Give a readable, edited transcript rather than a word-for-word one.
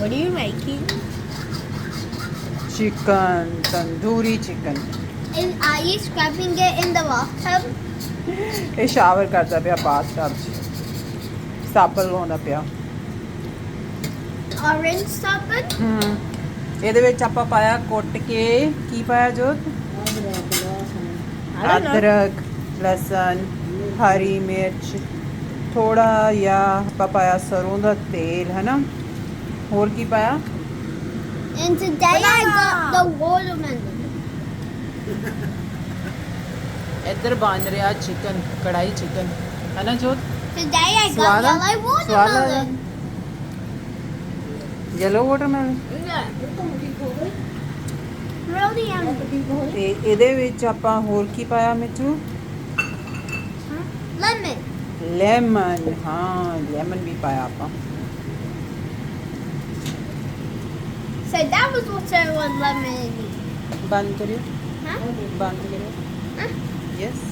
What are you making? Chicken, tandoori chicken. Are you scrubbing it in the bathtub? ਇਹ shower ਕਰਦਾ ਪਿਆ bathtub 'ਚ ਸਾਬਣ ਲਾਉਂਦਾ ਪਿਆ Orange sabun? ਇਹਦੇ ਵਿੱਚ ਆਪਾਂ ਪਾਇਆ ਕੁੱਟ ਕੇ ਕੀ ਪਾਇਆ ਜੋਤ I don't know. ਅਦਰਕ ਲਸਣ ਹਰੀ ਮਿਰਚ ਥੋੜਾ ਜਿਹਾ ਆਪਾਂ ਪਾਇਆ ਸਰੋਂ ਦਾ ਤੇਲ ਹੈ ਨਾ ਹੋਰ ਕੀ ਪਾਇਆ And today I got the watermelon. ਇੱਧਰ ਬਣ ਰਿਹਾ ਚਿਕਨ ਕੜਾਈ ਚਿਕਨ ਹੈ ਨਾ ਜੋਤ Today I got Swallow? yellow Swallow? watermelon. Yellow watermelon Really yummy. ਤੇ ਇਹਦੇ ਵਿੱਚ ਆਪਾਂ ਹੋਰ ਕੀ ਪਾਇਆ ਮਿੱਠੂ Lemon. ਲੈਮਨ ਹਾਂ ਲੈਮਨ ਵੀ ਪਾਇਆ ਆਪਾਂ So that was watermelon. ਬੰਦ ਕਰਿਓ Huh? ਬੰਦ ਕਰਿਓ Huh? ਯੈਸ